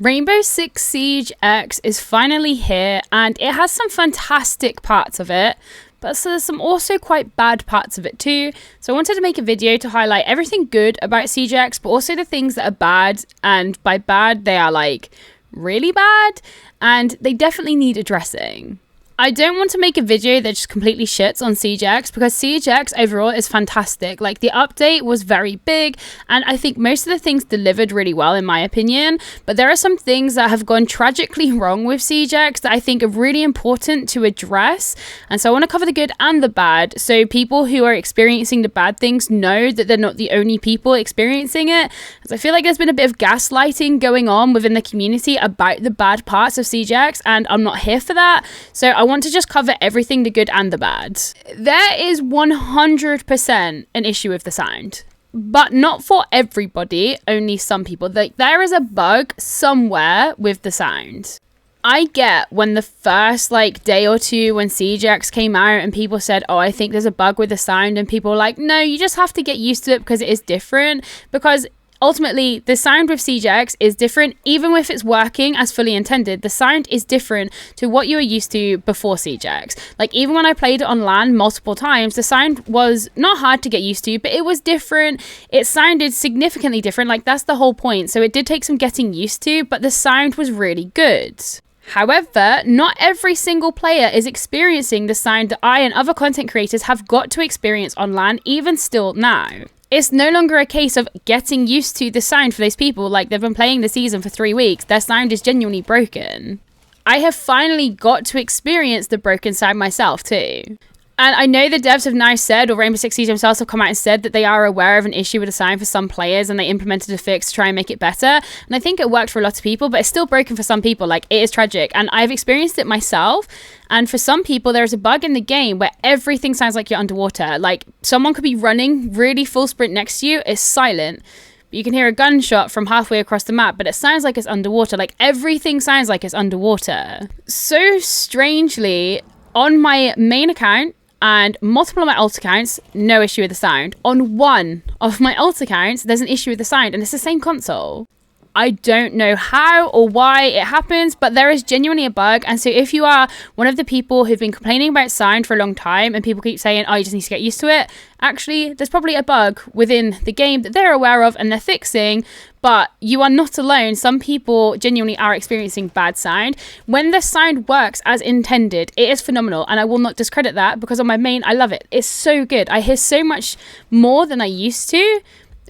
Rainbow Six Siege X is finally here, and it has some fantastic parts of it, but so there's some also quite bad parts of it too. So I wanted to make a video to highlight everything good about Siege X, but also the things that are bad, and by bad they are like really bad, and they definitely need addressing. I don't want to make a video that just completely shits on Siege X, because Siege X overall is fantastic. Like, the update was very big, and I think most of the things delivered really well in my opinion, but there are some things that have gone tragically wrong with Siege X that I think are really important to address, and so I want to cover the good and the bad, so people who are experiencing the bad things know that they're not the only people experiencing it, because I feel like there's been a bit of gaslighting going on within the community about the bad parts of Siege X, and I'm not here for that, so I want to just cover everything, the good and the bad. There is 100% an issue with the sound, but not for everybody, only some people. Like, there is a bug somewhere with the sound. I get when the first day or two when Siege X came out and people said, oh, I think there's a bug with the sound, and people were like, no, you just have to get used to it because it is different, because ultimately, the sound with Siege X is different. Even if it's working as fully intended, the sound is different to what you were used to before Siege X. Like, even when I played it on LAN multiple times, the sound was not hard to get used to, but it was different. It sounded significantly different. Like, that's the whole point. So it did take some getting used to, but the sound was really good. However, not every single player is experiencing the sound that I and other content creators have got to experience on LAN, even still now. It's no longer a case of getting used to the sound for those people. Like, they've been playing the season for 3 weeks. Their sound is genuinely broken. I have finally got to experience the broken sound myself too. And I know the devs have now said, or Rainbow Six Siege themselves have come out and said that they are aware of an issue with the sound for some players and they implemented a fix to try and make it better. And I think it worked for a lot of people, but it's still broken for some people. Like, it is tragic. And I've experienced it myself. And for some people, there is a bug in the game where everything sounds like you're underwater. Like, someone could be running really full sprint next to you. It's silent. You can hear a gunshot from halfway across the map, but it sounds like it's underwater. Like, everything sounds like it's underwater. So strangely, on my main account, and multiple of my alt accounts, no issue with the sound. On one of my alt accounts, there's an issue with the sound, and it's the same console. I don't know how or why it happens, but there is genuinely a bug. And so if you are one of the people who've been complaining about sound for a long time and people keep saying, oh, you just need to get used to it, actually, there's probably a bug within the game that they're aware of and they're fixing, but you are not alone. Some people genuinely are experiencing bad sound. When the sound works as intended, it is phenomenal, and I will not discredit that, because on my main, I love it. It's so good. I hear so much more than I used to.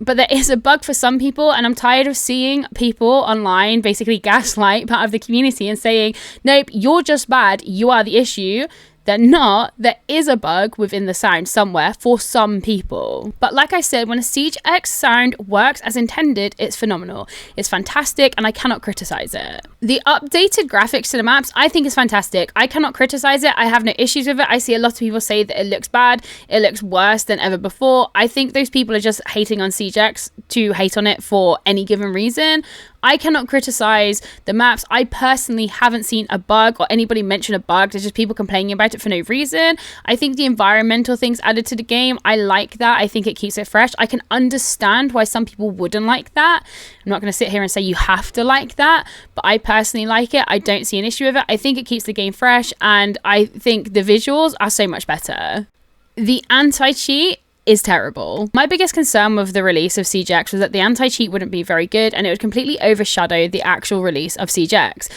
But there is a bug for some people, and I'm tired of seeing people online basically gaslight part of the community and saying, nope, you're just bad, you are the issue. They're not. There is a bug within the sound somewhere for some people. But like I said, when a Siege X sound works as intended, it's phenomenal. It's fantastic, and I cannot criticize it. The updated graphics to the maps, I think is fantastic. I cannot criticize it. I have no issues with it. I see a lot of people say that it looks bad. It looks worse than ever before. I think those people are just hating on Siege X to hate on it for any given reason. I cannot criticize the maps. I personally haven't seen a bug or anybody mention a bug. There's just people complaining about it for no reason. I think the environmental things added to the game, I like that. I think it keeps it fresh. I can understand why some people wouldn't like that. I'm not going to sit here and say you have to like that, but I personally like it. I don't see an issue with it. I think it keeps the game fresh, and I think the visuals are so much better. The anti-cheat is terrible. My biggest concern with the release of Siege X was that the anti-cheat wouldn't be very good, and it would completely overshadow the actual release of Siege X.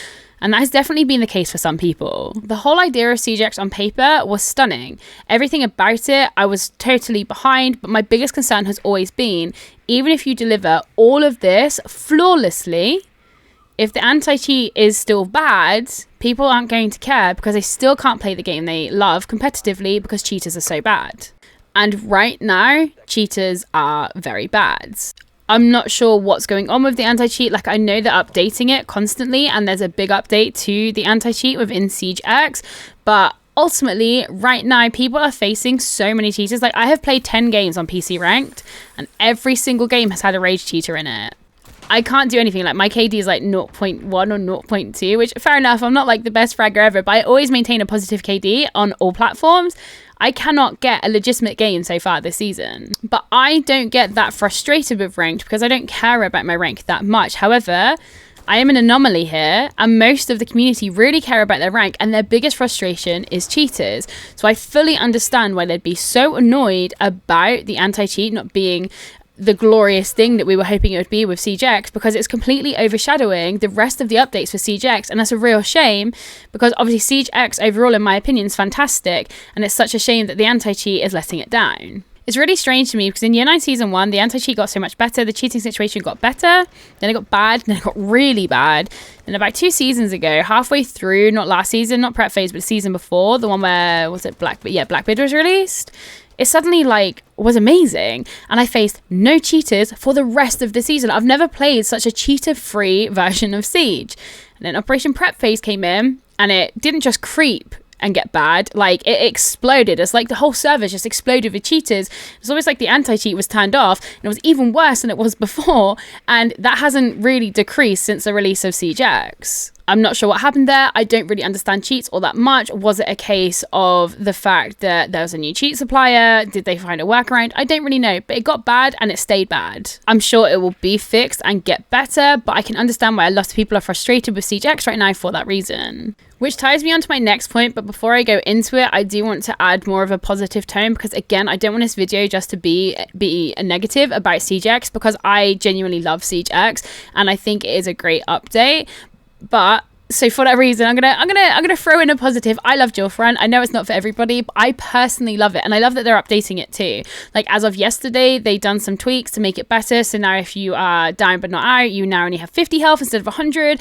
And that has definitely been the case for some people. The whole idea of Siege X on paper was stunning. Everything about it, I was totally behind, but my biggest concern has always been, even if you deliver all of this flawlessly, if the anti-cheat is still bad, people aren't going to care, because they still can't play the game they love competitively because cheaters are so bad. And right now, cheaters are very bad. I'm not sure what's going on with the anti-cheat. Like, I know they're updating it constantly, and there's a big update to the anti-cheat within Siege X, but ultimately, right now, people are facing so many cheaters. Like, I have played 10 games on PC Ranked, and every single game has had a rage cheater in it. I can't do anything. Like, my KD is like 0.1 or 0.2, which, fair enough, I'm not like the best fragger ever, but I always maintain a positive KD on all platforms. I cannot get a legitimate game so far this season. But I don't get that frustrated with ranked because I don't care about my rank that much. However, I am an anomaly here, and most of the community really care about their rank, and their biggest frustration is cheaters. So I fully understand why they'd be so annoyed about the anti-cheat not being the glorious thing that we were hoping it would be with Siege X, because it's completely overshadowing the rest of the updates for Siege X, and that's a real shame, because obviously Siege X overall, in my opinion, is fantastic, and it's such a shame that the anti-cheat is letting it down. It's really strange to me because in Year 9 Season 1, the anti-cheat got so much better, the cheating situation got better, then it got bad, then it got really bad. And about 2 seasons ago, halfway through, not last season, not prep phase, but the season before, the one where, was it Blackbeard? Yeah, Blackbeard was released. It suddenly was amazing, and I faced no cheaters for the rest of the season. I've never played such a cheater-free version of Siege. And then Operation Prep Phase came in, and it didn't just creep and get bad, it exploded. It's like the whole server just exploded with cheaters. It's almost like the anti-cheat was turned off, and it was even worse than it was before, and that hasn't really decreased since the release of Siege X. I'm not sure what happened there. I don't really understand cheats all that much. Was it a case of the fact that there was a new cheat supplier? Did they find a workaround? I don't really know, but it got bad and it stayed bad. I'm sure it will be fixed and get better, but I can understand why a lot of people are frustrated with Siege X right now for that reason. Which ties me on to my next point, but before I go into it, I do want to add more of a positive tone, because again, I don't want this video just to be a negative about Siege X, because I genuinely love Siege X and I think it is a great update. But so for that reason, I'm gonna throw in a positive. I love Dual Front. I know it's not for everybody, but I personally love it, and I love that they're updating it too. As of yesterday, they done some tweaks to make it better. So now if you are down but not out, you now only have 50 health instead of 100.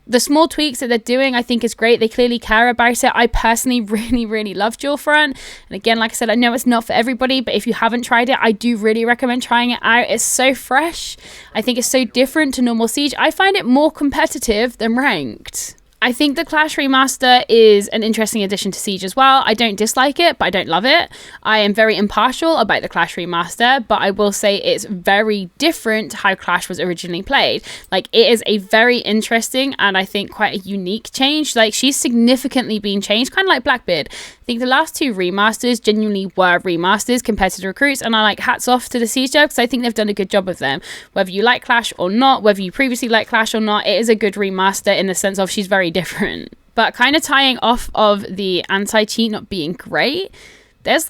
The small tweaks that they're doing, I think is great. They clearly care about it. I personally really love Dual Front. And again, like I said, I know it's not for everybody, but if you haven't tried it, I do really recommend trying it out. It's so fresh. I think it's so different to normal Siege. I find it more competitive than ranked. I think the Clash Remaster is an interesting addition to Siege as well. I don't dislike it, but I don't love it. I am very impartial about the Clash Remaster, but I will say it's very different to how Clash was originally played. It is a very interesting and I think quite a unique change. She's significantly been changed, kind of like Blackbeard. I think the last 2 remasters genuinely were remasters compared to the Recruits, and I hats off to the Siege devs, because I think they've done a good job of them. Whether you like Clash or not, whether you previously liked Clash or not, it is a good remaster in the sense of she's very different. But kind of tying off of the anti-cheat not being great, there's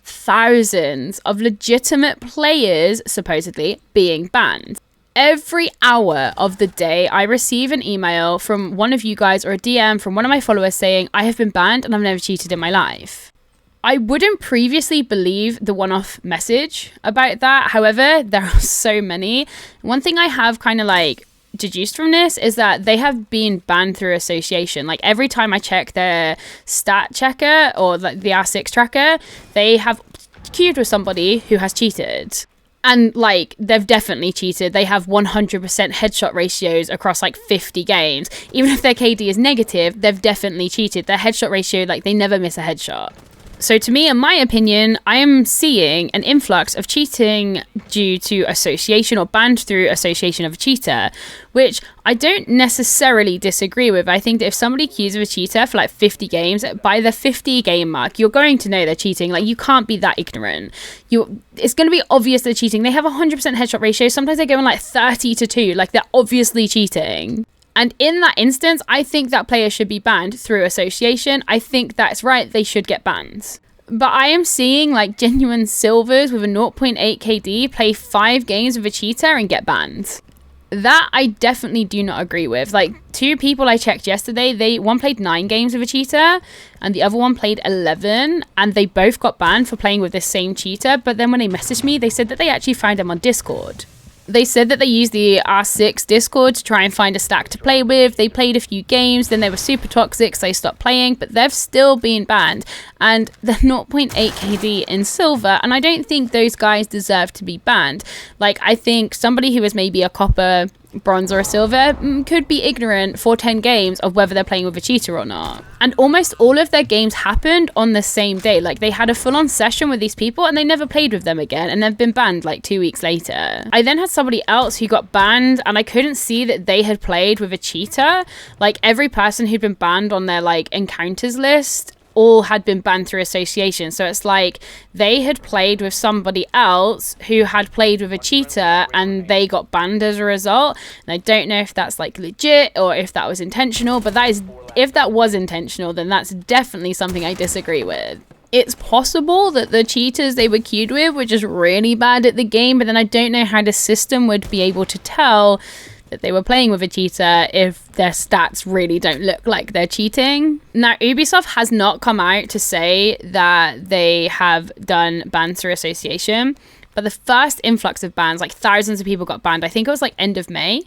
thousands of legitimate players supposedly being banned. Every hour of the day, I receive an email from one of you guys or a DM from one of my followers saying, I have been banned and I've never cheated in my life. I wouldn't previously believe the one-off message about that. However, there are so many. One thing I have kind of deduced from this is that they have been banned through association. Every time I check their stat checker or the R6 tracker, they have queued with somebody who has cheated. And they've definitely cheated. They have 100% headshot ratios across 50 games. Even if their KD is negative, they've definitely cheated. Their headshot ratio, they never miss a headshot. So to me, in my opinion, I am seeing an influx of cheating due to association or banned through association of a cheater, which I don't necessarily disagree with. I think that if somebody queues with a cheater for 50 games, by the 50 game mark, you're going to know they're cheating. You can't be that ignorant. It's going to be obvious they're cheating. They have 100% headshot ratio. Sometimes they go in 30-2. They're obviously cheating. And in that instance, I think that player should be banned through association. I think that's right. They should get banned. But I am seeing genuine silvers with a 0.8 KD play 5 games with a cheater and get banned. That I definitely do not agree with. 2 people I checked yesterday, one played 9 games with a cheater and the other one played 11, and they both got banned for playing with this same cheater. But then when they messaged me, they said that they actually found him on Discord. They said that they used the R6 Discord to try and find a stack to play with. They played a few games, then they were super toxic, so they stopped playing, but they've still been banned. And they're 0.8 KD in silver, and I don't think those guys deserve to be banned. I think somebody who is maybe a copper, bronze or a silver could be ignorant for 10 games of whether they're playing with a cheater or not. And almost all of their games happened on the same day. They had a full-on session with these people and they never played with them again, and they've been banned 2 weeks later. I then had somebody else who got banned and I couldn't see that they had played with a cheater. Every person who'd been banned on their encounters list all had been banned through association. So it's like they had played with somebody else who had played with a cheater and they got banned as a result. And I don't know if that's like legit or if that was intentional, but if that was intentional, then that's definitely something I disagree with. It's possible that the cheaters they were queued with were just really bad at the game, but then I don't know how the system would be able to tell that they were playing with a cheater if their stats really don't look like they're cheating. Now, Ubisoft has not come out to say that they have done bans through association, but the first influx of bans, like thousands of people got banned. I think it was like end of May.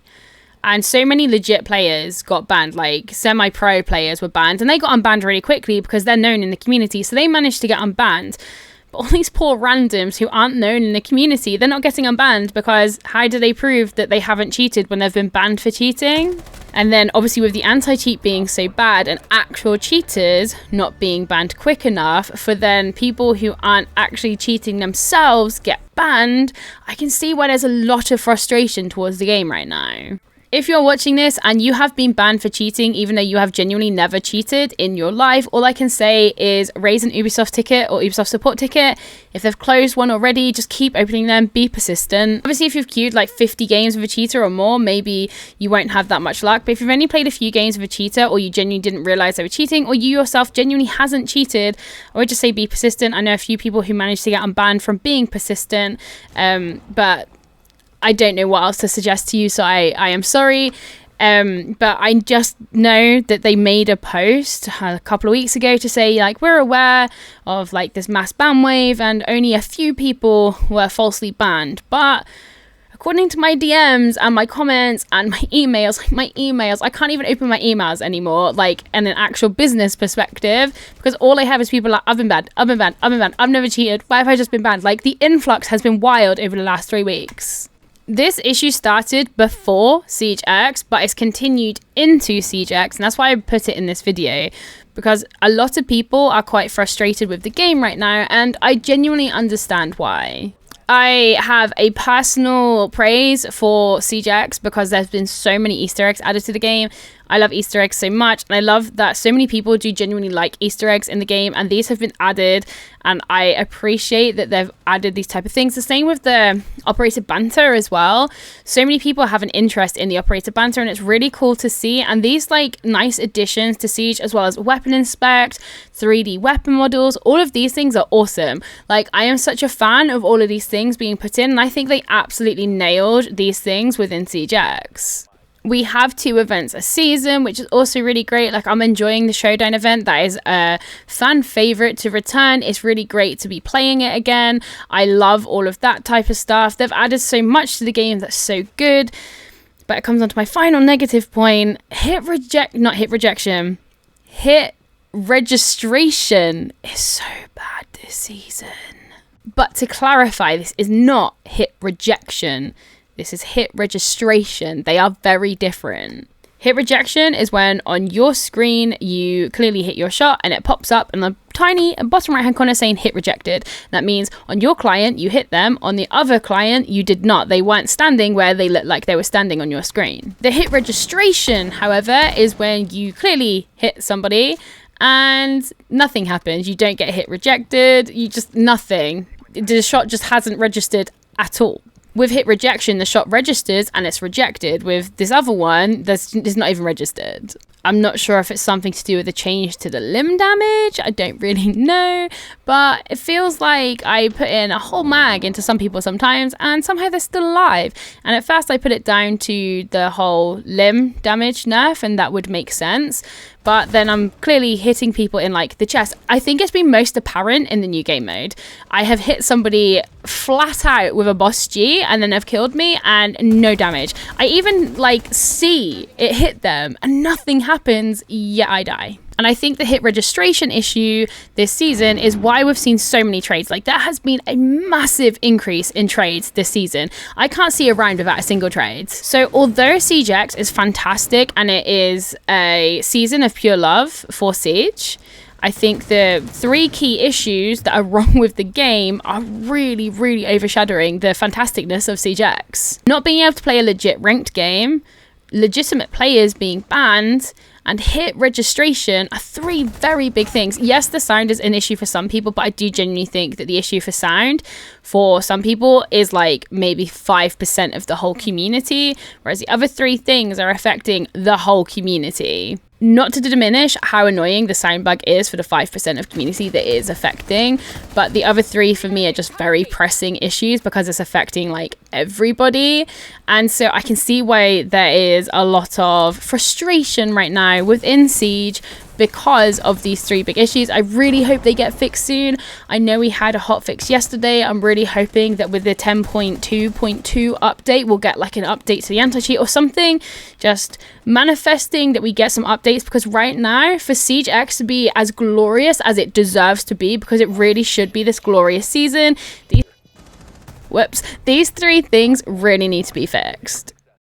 And so many legit players got banned, like semi-pro players were banned, and they got unbanned really quickly because they're known in the community. So they managed to get unbanned. But all these poor randoms who aren't known in the community, they're not getting unbanned because how do they prove that they haven't cheated when they've been banned for cheating? And then obviously with the anti-cheat being so bad and actual cheaters not being banned quick enough for then people who aren't actually cheating themselves get banned, I can see why there's a lot of frustration towards the game right now. If you're watching this and you have been banned for cheating, even though you have genuinely never cheated in your life, all I can say is raise an Ubisoft ticket or Ubisoft support ticket. If they've closed one already, just keep opening them, be persistent. Obviously, if you've queued like 50 games with a cheater or more, maybe you won't have that much luck. But if you've only played a few games with a cheater, or you genuinely didn't realize they were cheating, or you yourself genuinely hasn't cheated, I would just say be persistent. I know a few people who managed to get unbanned from being persistent, but I don't know what else to suggest to you, so I am sorry. But I just know that they made a post a couple of weeks ago to say, like, we're aware of, like, this mass ban wave and only a few people were falsely banned. But according to my DMs and my comments and my emails, I can't even open my emails anymore, like, in an actual business perspective, because all I have is people like, I've been banned, I've never cheated, why have I just been banned? Like, the influx has been wild over the last 3 weeks. This issue started before Siege X, but it's continued into Siege X, and that's why I put it in this video, because a lot of people are quite frustrated with the game right now, and I genuinely understand why. I have a personal praise for Siege X because there's been so many Easter eggs added to the game. I love Easter eggs so much, and I love that so many people do genuinely like Easter eggs in the game, and these have been added, and I appreciate that they've added these type of things. The same with the Operator Banter as well. So many people have an interest in the Operator Banter, and it's really cool to see, and these like nice additions to Siege, as well as Weapon Inspect, 3D weapon models, all of these things are awesome. Like, I am such a fan of all of these things being put in, and I think they absolutely nailed these things within Siege X. We have 2 events a season, which is also really great. Like, I'm enjoying the Showdown event. That is a fan favorite to return. It's really great to be playing it again. I love all of that type of stuff. They've added so much to the game that's so good. But it comes on to my final negative point. Hit registration is so bad this season. But to clarify, this is not hit rejection. This is hit registration. They are very different. Hit rejection is when on your screen you clearly hit your shot and it pops up in the tiny bottom right hand corner saying hit rejected. That means on your client you hit them, on the other client you did not. They weren't standing where they looked like they were standing on your screen. The hit registration, however, is when you clearly hit somebody and nothing happens. You don't get hit rejected. You just nothing. The shot just hasn't registered at all. With hit rejection, the shot registers and it's rejected. With this other one, it's not even registered. I'm not sure if it's something to do with the change to the limb damage. I don't really know, but it feels like I put in a whole mag into some people sometimes and somehow they're still alive. And at first I put it down to the whole limb damage nerf, and that would make sense. But then I'm clearly hitting people in like the chest. I think it's been most apparent in the new game mode. I have hit somebody flat out with a boss G and then they've killed me and no damage. I even like see it hit them and nothing happens, yet I die. And I think the hit registration issue this season is why we've seen so many trades. Like, there has been a massive increase in trades this season. I can't see a round without a single trade. So although Siege X is fantastic and it is a season of pure love for Siege, I think the 3 key issues that are wrong with the game are really, really overshadowing the fantasticness of Siege X. Not being able to play a legit ranked game, legitimate players being banned, and hit registration are three very big things. Yes, the sound is an issue for some people, but I do genuinely think that the issue for sound for some people is like maybe 5% of the whole community, whereas the other three things are affecting the whole community. Not to diminish how annoying the sound bug is for the 5% of community that is affecting, but the other three for me are just very pressing issues because it's affecting like everybody. And so I can see why there is a lot of frustration right now within Siege because of these three big issues. I really hope they get fixed soon. I know we had a hotfix yesterday. I'm really hoping that with the 10.2.2 update, we'll get like an update to the anti-cheat or something, just manifesting that we get some updates, because right now for Siege X to be as glorious as it deserves to be, because it really should be this glorious season, these three things really need to be fixed.